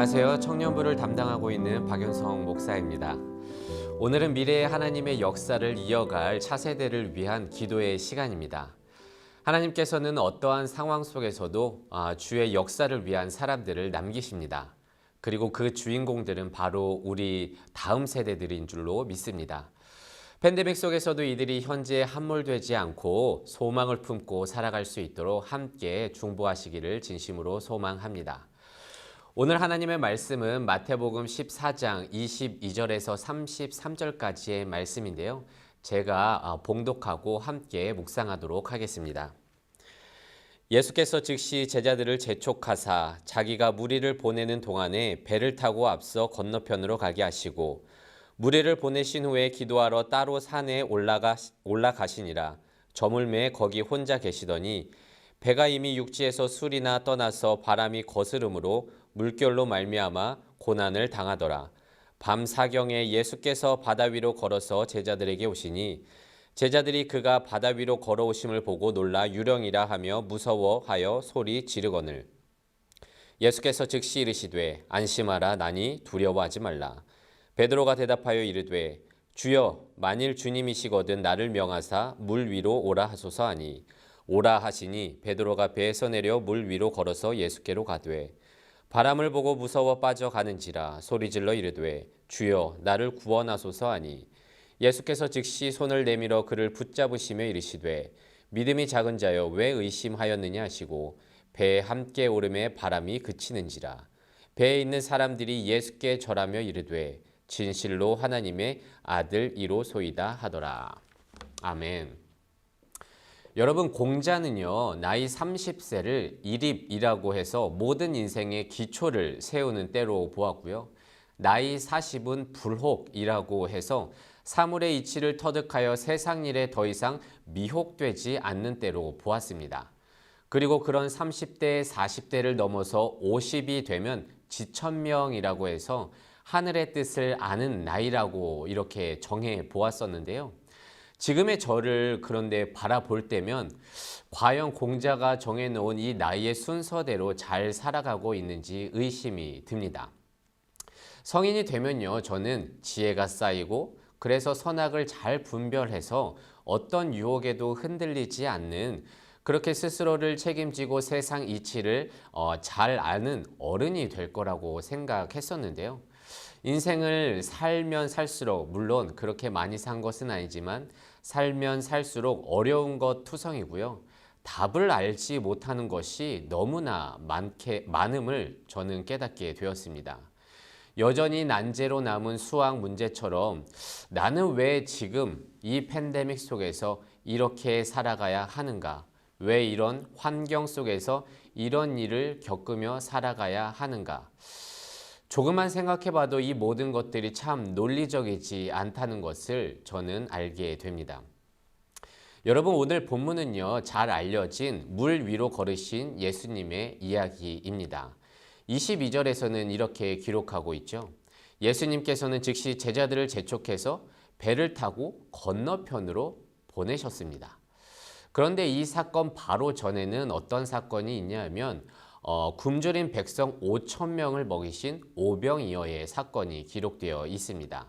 안녕하세요. 청년부를 담당하고 있는 박윤성 목사입니다. 오늘은 미래의 하나님의 역사를 이어갈 차세대를 위한 기도의 시간입니다. 하나님께서는 어떠한 상황 속에서도 주의 역사를 위한 사람들을 남기십니다. 그리고 그 주인공들은 바로 우리 다음 세대들인 줄로 믿습니다. 팬데믹 속에서도 이들이 현재에 함몰되지 않고 소망을 품고 살아갈 수 있도록 함께 중보하시기를 진심으로 소망합니다. 오늘 하나님의 말씀은 마태복음 14장 22절에서 33절까지의 말씀인데요. 제가 봉독하고 함께 묵상하도록 하겠습니다. 예수께서 즉시 제자들을 재촉하사 자기가 무리를 보내는 동안에 배를 타고 앞서 건너편으로 가게 하시고 무리를 보내신 후에 기도하러 따로 산에 올라가시니라. 저물매 거기 혼자 계시더니 배가 이미 육지에서 술이나 떠나서 바람이 거스름으로 물결로 말미암아 고난을 당하더라. 밤 사경에 예수께서 바다 위로 걸어서 제자들에게 오시니 제자들이 그가 바다 위로 걸어오심을 보고 놀라 유령이라 하며 무서워하여 소리 지르거늘 예수께서 즉시 이르시되 안심하라 나니 두려워하지 말라. 베드로가 대답하여 이르되 주여 만일 주님이시거든 나를 명하사 물 위로 오라 하소서 하니 오라 하시니 베드로가 배에서 내려 물 위로 걸어서 예수께로 가되 바람을 보고 무서워 빠져가는지라 소리질러 이르되 주여 나를 구원하소서 하니 예수께서 즉시 손을 내밀어 그를 붙잡으시며 이르시되 믿음이 작은 자여 왜 의심하였느냐 하시고 배에 함께 오름에 바람이 그치는지라. 배에 있는 사람들이 예수께 절하며 이르되 진실로 하나님의 아들이로소이다 하더라. 아멘. 여러분, 공자는요, 나이 30세를 일입이라고 해서 모든 인생의 기초를 세우는 때로 보았고요. 나이 40은 불혹이라고 해서 사물의 이치를 터득하여 세상 일에 더 이상 미혹되지 않는 때로 보았습니다. 그리고 그런 30대, 40대를 넘어서 50이 되면 지천명이라고 해서 하늘의 뜻을 아는 나이라고 이렇게 정해 보았었는데요. 지금의 저를 그런데 바라볼 때면 과연 공자가 정해놓은 이 나이의 순서대로 잘 살아가고 있는지 의심이 듭니다. 성인이 되면요, 저는 지혜가 쌓이고 그래서 선악을 잘 분별해서 어떤 유혹에도 흔들리지 않는 그렇게 스스로를 책임지고 세상 이치를 잘 아는 어른이 될 거라고 생각했었는데요. 인생을 살면 살수록 물론 그렇게 많이 산 것은 아니지만 살면 살수록 어려운 것 투성이고요. 답을 알지 못하는 것이 너무나 많음을 저는 깨닫게 되었습니다. 여전히 난제로 남은 수학 문제처럼 나는 왜 지금 이 팬데믹 속에서 이렇게 살아가야 하는가? 왜 이런 환경 속에서 이런 일을 겪으며 살아가야 하는가? 조금만 생각해봐도 이 모든 것들이 참 논리적이지 않다는 것을 저는 알게 됩니다. 여러분, 오늘 본문은요, 잘 알려진 물 위로 걸으신 예수님의 이야기입니다. 22절에서는 이렇게 기록하고 있죠. 예수님께서는 즉시 제자들을 재촉해서 배를 타고 건너편으로 보내셨습니다. 그런데 이 사건 바로 전에는 어떤 사건이 있냐면 굶주린 백성 5천 명을 먹이신 오병이어의 사건이 기록되어 있습니다.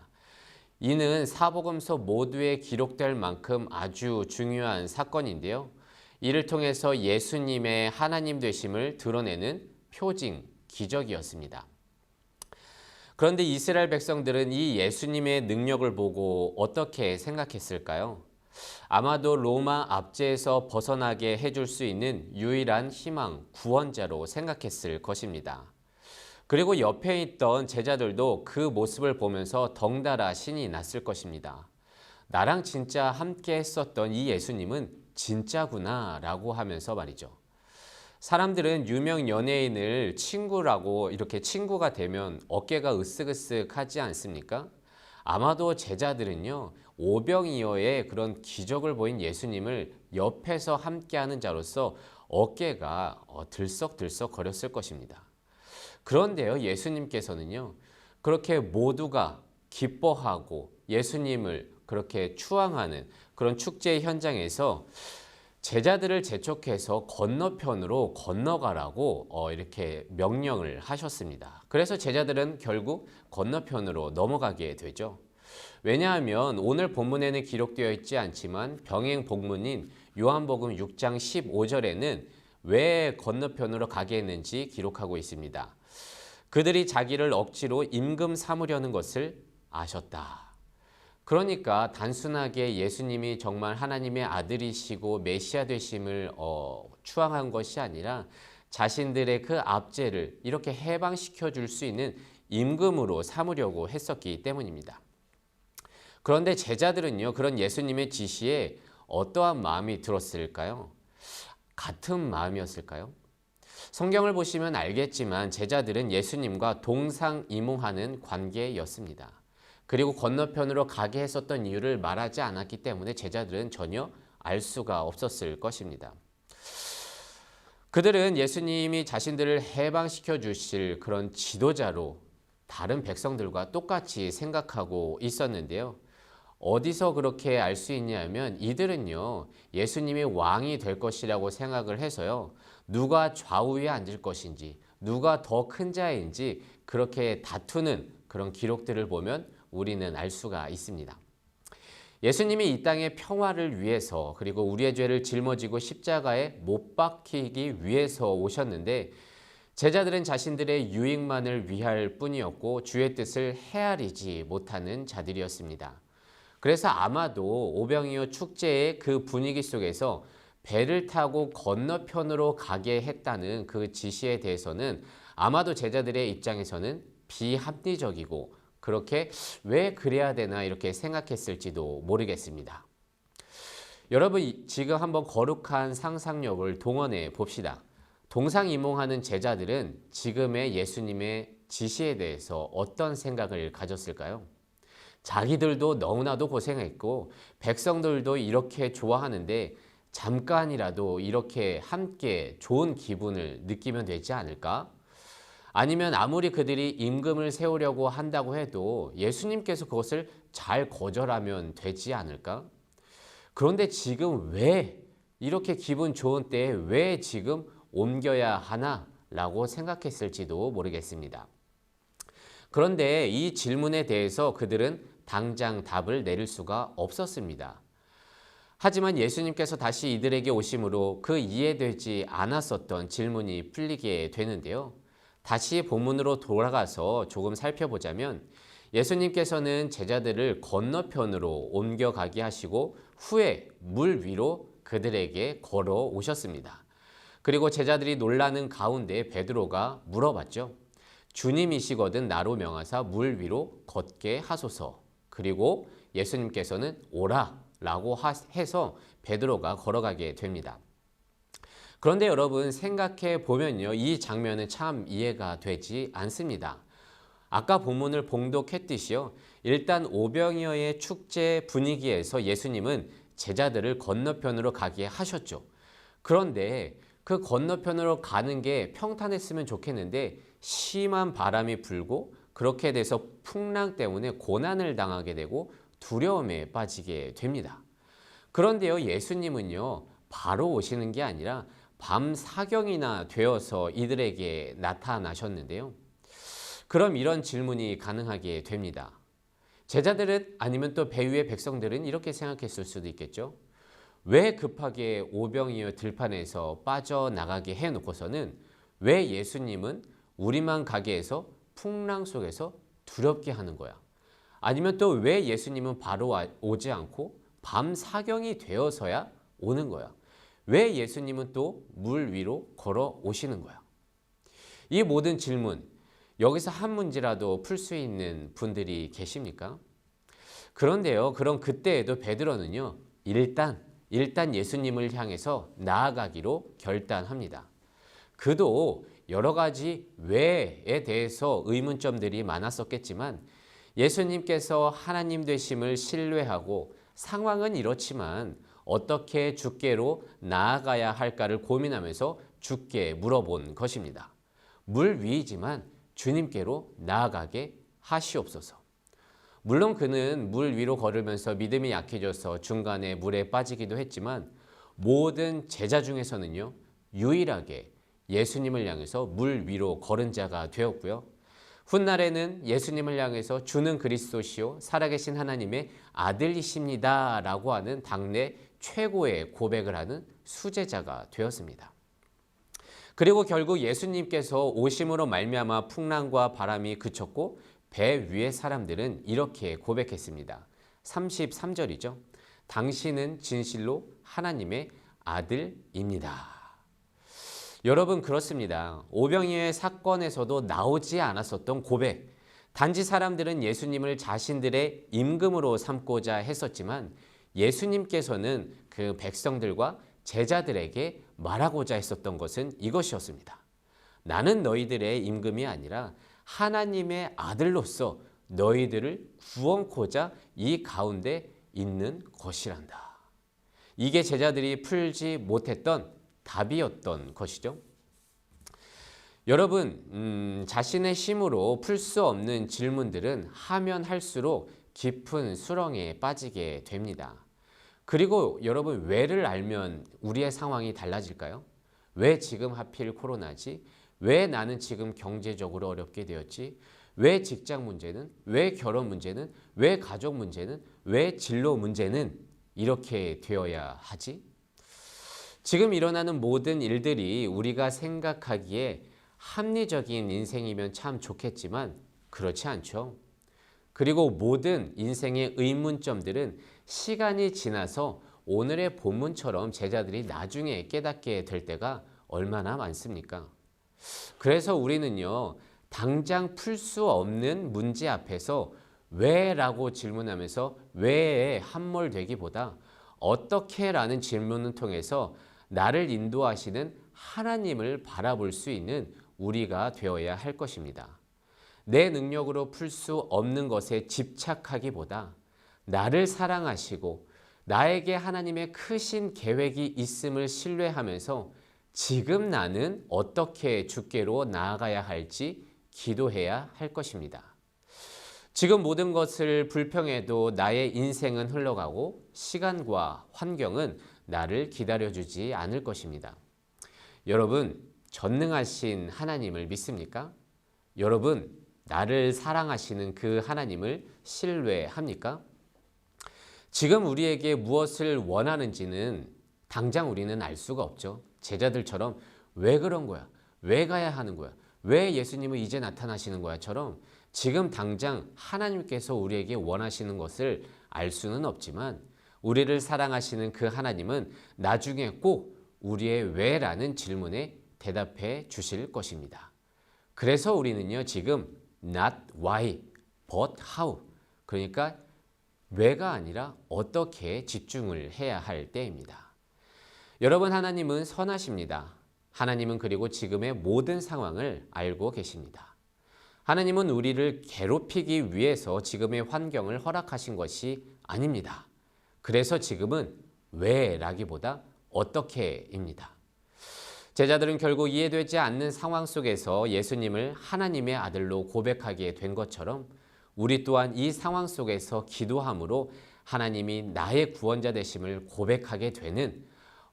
이는 사복음서 모두에 기록될 만큼 아주 중요한 사건인데요. 이를 통해서 예수님의 하나님 되심을 드러내는 표징, 기적이었습니다. 그런데 이스라엘 백성들은 이 예수님의 능력을 보고 어떻게 생각했을까요? 아마도 로마 압제에서 벗어나게 해줄 수 있는 유일한 희망, 구원자로 생각했을 것입니다. 그리고 옆에 있던 제자들도 그 모습을 보면서 덩달아 신이 났을 것입니다. 나랑 진짜 함께 했었던 이 예수님은 진짜구나 라고 하면서 말이죠. 사람들은 유명 연예인을 친구라고 이렇게 친구가 되면 어깨가 으쓱으쓱하지 않습니까? 아마도 제자들은요, 오병이어의 그런 기적을 보인 예수님을 옆에서 함께하는 자로서 어깨가 들썩들썩 거렸을 것입니다. 그런데요, 예수님께서는요, 그렇게 모두가 기뻐하고 예수님을 그렇게 추앙하는 그런 축제 현장에서 제자들을 재촉해서 건너편으로 건너가라고 이렇게 명령을 하셨습니다. 그래서 제자들은 결국 건너편으로 넘어가게 되죠. 왜냐하면 오늘 본문에는 기록되어 있지 않지만 병행 복문인 요한복음 6장 15절에는 왜 건너편으로 가게 했는지 기록하고 있습니다. 그들이 자기를 억지로 임금 삼으려는 것을 아셨다. 그러니까 단순하게 예수님이 정말 하나님의 아들이시고 메시아 되심을 추앙한 것이 아니라 자신들의 그 압제를 이렇게 해방시켜 줄 수 있는 임금으로 삼으려고 했었기 때문입니다. 그런데 제자들은요, 그런 예수님의 지시에 어떠한 마음이 들었을까요? 같은 마음이었을까요? 성경을 보시면 알겠지만 제자들은 예수님과 동상이몽하는 관계였습니다. 그리고 건너편으로 가게 했었던 이유를 말하지 않았기 때문에 제자들은 전혀 알 수가 없었을 것입니다. 그들은 예수님이 자신들을 해방시켜 주실 그런 지도자로 다른 백성들과 똑같이 생각하고 있었는데요. 어디서 그렇게 알 수 있냐면 이들은요, 예수님이 왕이 될 것이라고 생각을 해서요, 누가 좌우에 앉을 것인지, 누가 더 큰 자인지 그렇게 다투는 그런 기록들을 보면 우리는 알 수가 있습니다. 예수님이 이 땅의 평화를 위해서 그리고 우리의 죄를 짊어지고 십자가에 못 박히기 위해서 오셨는데 제자들은 자신들의 유익만을 위할 뿐이었고 주의 뜻을 헤아리지 못하는 자들이었습니다. 그래서 아마도 오병이어 축제의 그 분위기 속에서 배를 타고 건너편으로 가게 했다는 그 지시에 대해서는 아마도 제자들의 입장에서는 비합리적이고 그렇게 왜 그래야 되나 이렇게 생각했을지도 모르겠습니다. 여러분 지금 한번 거룩한 상상력을 동원해 봅시다. 동상이몽하는 제자들은 지금의 예수님의 지시에 대해서 어떤 생각을 가졌을까요? 자기들도 너무나도 고생했고 백성들도 이렇게 좋아하는데 잠깐이라도 이렇게 함께 좋은 기분을 느끼면 되지 않을까? 아니면 아무리 그들이 임금을 세우려고 한다고 해도 예수님께서 그것을 잘 거절하면 되지 않을까? 그런데 지금 왜 이렇게 기분 좋은 때에 왜 지금 옮겨야 하나? 라고 생각했을지도 모르겠습니다. 그런데 이 질문에 대해서 그들은 당장 답을 내릴 수가 없었습니다. 하지만 예수님께서 다시 이들에게 오심으로 그 이해되지 않았었던 질문이 풀리게 되는데요. 다시 본문으로 돌아가서 조금 살펴보자면 예수님께서는 제자들을 건너편으로 옮겨가게 하시고 후에 물 위로 그들에게 걸어오셨습니다. 그리고 제자들이 놀라는 가운데 베드로가 물어봤죠. 주님이시거든 나로 명하사 물 위로 걷게 하소서. 그리고 예수님께서는 오라 라고 해서 베드로가 걸어가게 됩니다. 그런데 여러분 생각해 보면요. 이 장면은 참 이해가 되지 않습니다. 아까 본문을 봉독했듯이요. 일단 오병이어의 축제 분위기에서 예수님은 제자들을 건너편으로 가게 하셨죠. 그런데 그 건너편으로 가는 게 평탄했으면 좋겠는데 심한 바람이 불고 그렇게 돼서 풍랑 때문에 고난을 당하게 되고 두려움에 빠지게 됩니다. 그런데요, 예수님은요, 바로 오시는 게 아니라 밤 사경이나 되어서 이들에게 나타나셨는데요. 그럼 이런 질문이 가능하게 됩니다. 제자들은 아니면 또 배 위의 백성들은 이렇게 생각했을 수도 있겠죠. 왜 급하게 오병이어 들판에서 빠져나가게 해놓고서는 왜 예수님은 우리만 가게 해서 풍랑 속에서 두렵게 하는 거야? 아니면 또 왜 예수님은 바로 오지 않고 밤 사경이 되어서야 오는 거야? 왜 예수님은 또 물 위로 걸어 오시는 거야? 이 모든 질문, 여기서 한 문제라도 풀 수 있는 분들이 계십니까? 그런데요, 그럼 그때에도 베드로는요, 일단 예수님을 향해서 나아가기로 결단합니다. 그도 여러 가지 왜에 대해서 의문점들이 많았었겠지만 예수님께서 하나님 되심을 신뢰하고 상황은 이렇지만 어떻게 주께로 나아가야 할까를 고민하면서 주께 물어본 것입니다. 물 위이지만 주님께로 나아가게 하시옵소서. 물론 그는 물 위로 걸으면서 믿음이 약해져서 중간에 물에 빠지기도 했지만 모든 제자 중에서는요, 유일하게 예수님을 향해서 물 위로 걸은 자가 되었고요. 훗날에는 예수님을 향해서 주는 그리스도시요 살아계신 하나님의 아들이십니다 라고 하는 당내 최고의 고백을 하는 수제자가 되었습니다. 그리고 결국 예수님께서 오심으로 말미암아 풍랑과 바람이 그쳤고 배 위의 사람들은 이렇게 고백했습니다. 33절이죠. 당신은 진실로 하나님의 아들입니다. 여러분, 그렇습니다. 오병이어의 사건에서도 나오지 않았었던 고백. 단지 사람들은 예수님을 자신들의 임금으로 삼고자 했었지만 예수님께서는 그 백성들과 제자들에게 말하고자 했었던 것은 이것이었습니다. 나는 너희들의 임금이 아니라 하나님의 아들로서 너희들을 구원코자 이 가운데 있는 것이란다. 이게 제자들이 풀지 못했던 답이었던 것이죠. 여러분, 자신의 힘으로 풀 수 없는 질문들은 하면 할수록 깊은 수렁에 빠지게 됩니다. 그리고 여러분, 왜를 알면 우리의 상황이 달라질까요? 왜 지금 하필 코로나지? 왜 나는 지금 경제적으로 어렵게 되었지? 왜 직장 문제는? 왜 결혼 문제는? 왜 가족 문제는? 왜 진로 문제는 이렇게 되어야 하지? 지금 일어나는 모든 일들이 우리가 생각하기에 합리적인 인생이면 참 좋겠지만 그렇지 않죠. 그리고 모든 인생의 의문점들은 시간이 지나서 오늘의 본문처럼 제자들이 나중에 깨닫게 될 때가 얼마나 많습니까? 그래서 우리는요, 당장 풀 수 없는 문제 앞에서 왜라고 질문하면서 왜에 함몰되기보다 어떻게 라는 질문을 통해서 나를 인도하시는 하나님을 바라볼 수 있는 우리가 되어야 할 것입니다. 내 능력으로 풀 수 없는 것에 집착하기보다 나를 사랑하시고 나에게 하나님의 크신 계획이 있음을 신뢰하면서 지금 나는 어떻게 주께로 나아가야 할지 기도해야 할 것입니다. 지금 모든 것을 불평해도 나의 인생은 흘러가고 시간과 환경은 나를 기다려주지 않을 것입니다. 여러분, 전능하신 하나님을 믿습니까? 여러분, 나를 사랑하시는 그 하나님을 신뢰합니까? 지금 우리에게 무엇을 원하는지는 당장 우리는 알 수가 없죠. 제자들처럼 왜 그런 거야? 왜 가야 하는 거야? 왜 예수님은 이제 나타나시는 거야?처럼 지금 당장 하나님께서 우리에게 원하시는 것을 알 수는 없지만 우리를 사랑하시는 그 하나님은 나중에 꼭 우리의 왜라는 질문에 대답해 주실 것입니다. 그래서 우리는요, 지금 not why, but how, 그러니까 왜가 아니라 어떻게 집중을 해야 할 때입니다. 여러분, 하나님은 선하십니다. 하나님은 그리고 지금의 모든 상황을 알고 계십니다. 하나님은 우리를 괴롭히기 위해서 지금의 환경을 허락하신 것이 아닙니다. 그래서 지금은 왜라기보다 어떻게입니다. 제자들은 결국 이해되지 않는 상황 속에서 예수님을 하나님의 아들로 고백하게 된 것처럼 우리 또한 이 상황 속에서 기도함으로 하나님이 나의 구원자 되심을 고백하게 되는,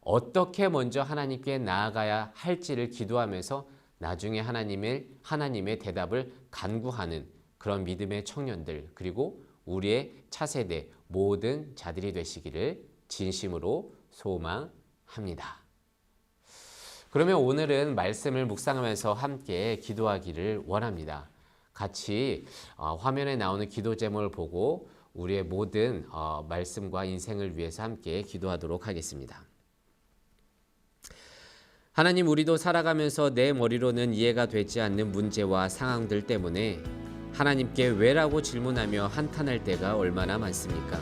어떻게 먼저 하나님께 나아가야 할지를 기도하면서 나중에 하나님의 대답을 간구하는 그런 믿음의 청년들, 그리고 우리의 차세대 모든 자들이 되시기를 진심으로 소망합니다. 그러면 오늘은 말씀을 묵상하면서 함께 기도하기를 원합니다. 같이 화면에 나오는 기도 제목을 보고 우리의 모든 말씀과 인생을 위해서 함께 기도하도록 하겠습니다. 하나님, 우리도 살아가면서 내 머리로는 이해가 되지 않는 문제와 상황들 때문에 하나님께 왜라고 질문하며 한탄할 때가 얼마나 많습니까?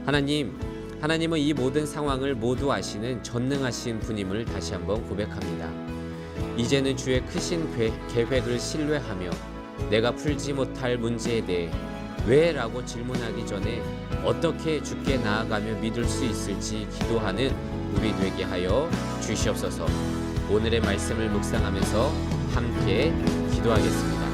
하나님은 이 모든 상황을 모두 아시는 전능하신 분임을 다시 한번 고백합니다. 이제는 주의 크신 계획을 신뢰하며 내가 풀지 못할 문제에 대해 왜라고 질문하기 전에 어떻게 주께 나아가며 믿을 수 있을지 기도하는 우리 되게 하여 주시옵소서. 오늘의 말씀을 묵상하면서 함께 기도하겠습니다.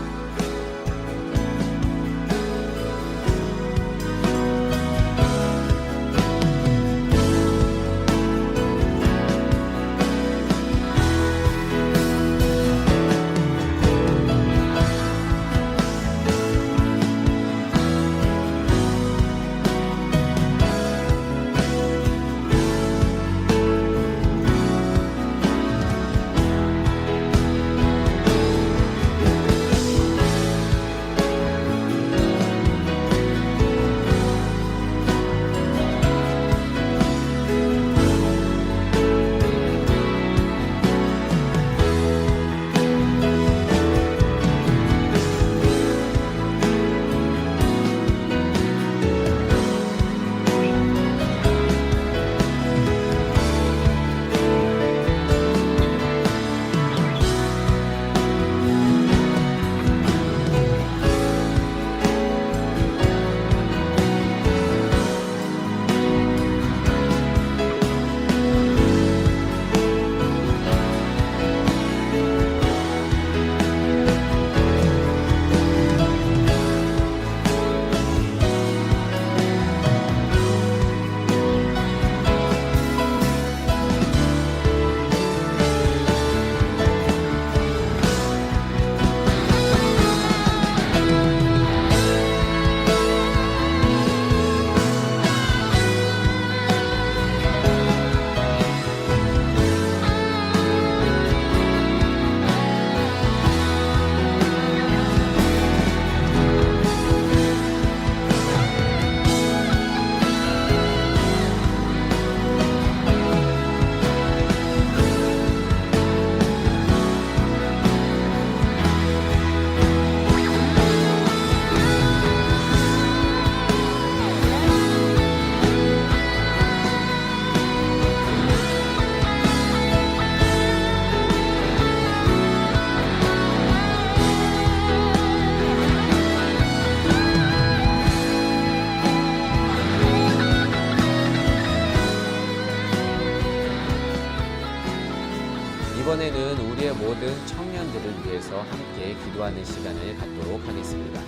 이번에는 우리의 모든 청년들을 위해서 함께 기도하는 시간을 갖도록 하겠습니다.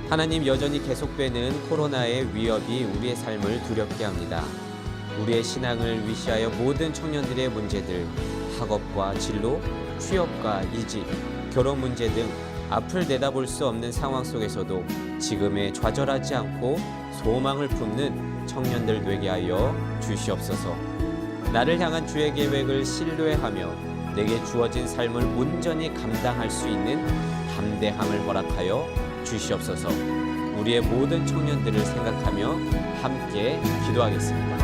하나님, 여전히 계속되는 코로나의 위협이 우리의 삶을 두렵게 합니다. 우리의 신앙을 위시하여 모든 청년들의 문제들, 학업과 진로, 취업과 이직, 결혼 문제 등 앞을 내다볼 수 없는 상황 속에서도 지금에 좌절하지 않고 소망을 품는 청년들 되게 하여 주시옵소서. 나를 향한 주의 계획을 신뢰하며 내게 주어진 삶을 온전히 감당할 수 있는 담대함을 허락하여 주시옵소서. 우리의 모든 청년들을 생각하며 함께 기도하겠습니다.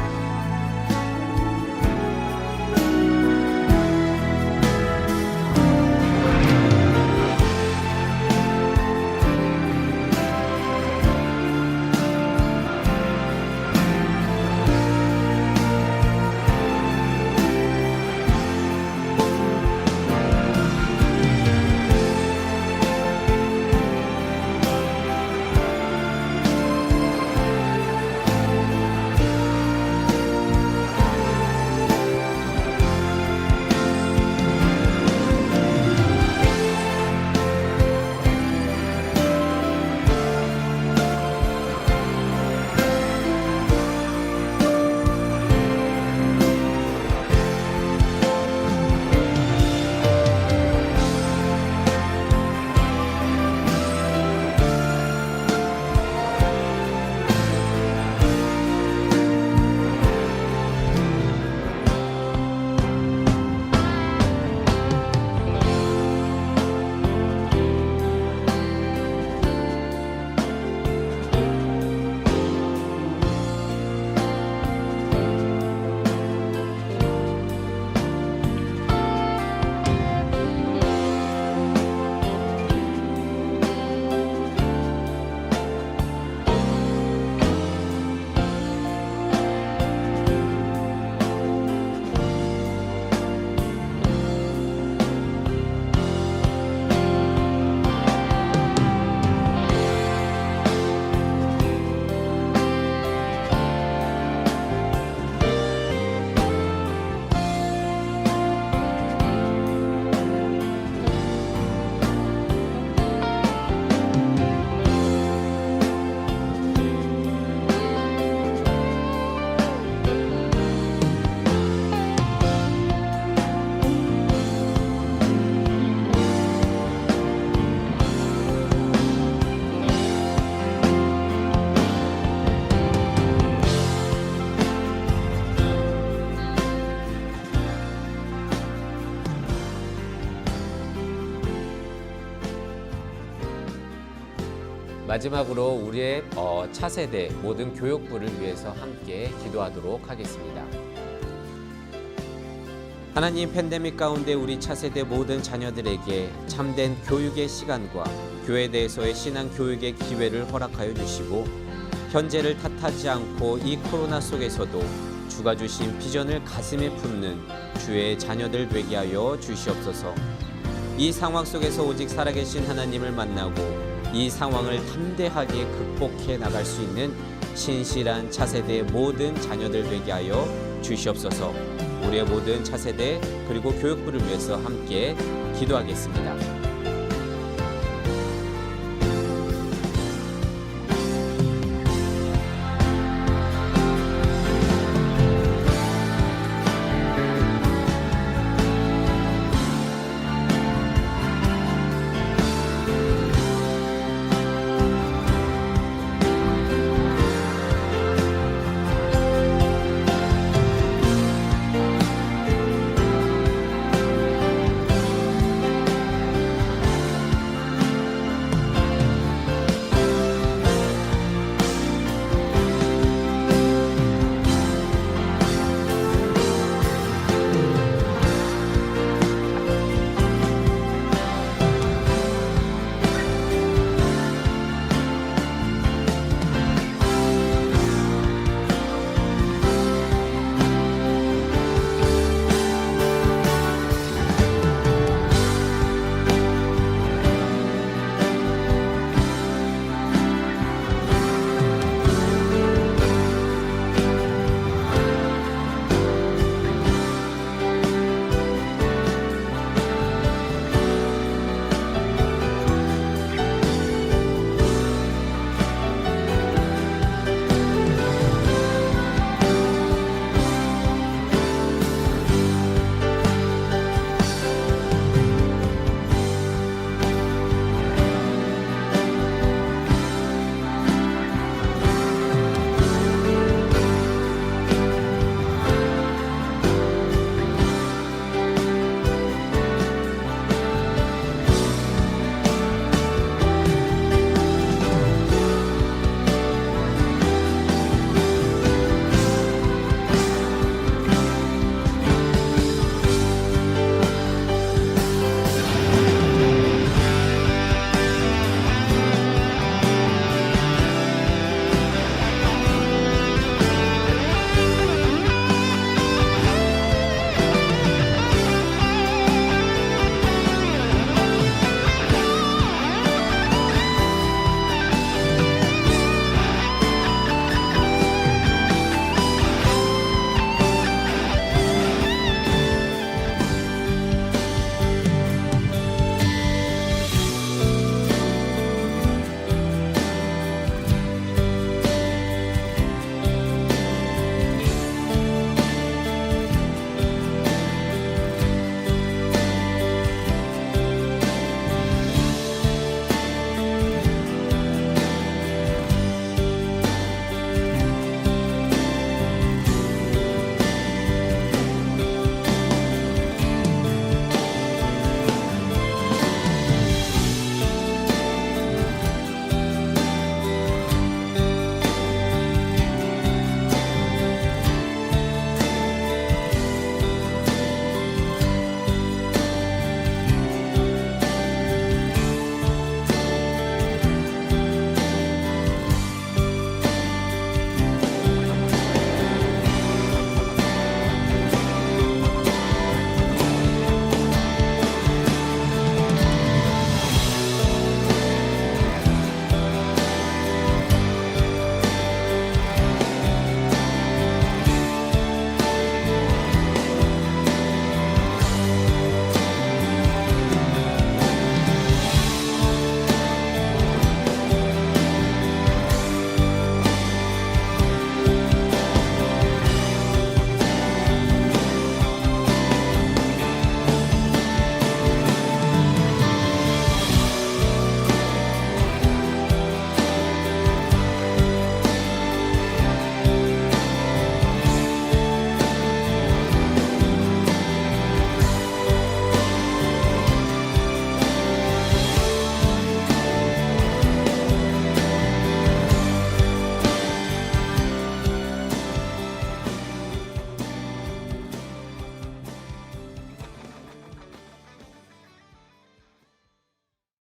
마지막으로 우리의 차세대 모든 교육부를 위해서 함께 기도하도록 하겠습니다. 하나님, 팬데믹 가운데 우리 차세대 모든 자녀들에게 참된 교육의 시간과 교회에 대해서의 신앙 교육의 기회를 허락하여 주시고, 현재를 탓하지 않고 이 코로나 속에서도 주가 주신 비전을 가슴에 품는 주의 자녀들 되게 하여 주시옵소서. 이 상황 속에서 오직 살아계신 하나님을 만나고 이 상황을 담대하게 극복해 나갈 수 있는 신실한 차세대 모든 자녀들 되게 하여 주시옵소서. 우리의 모든 차세대 그리고 교육부를 위해서 함께 기도하겠습니다.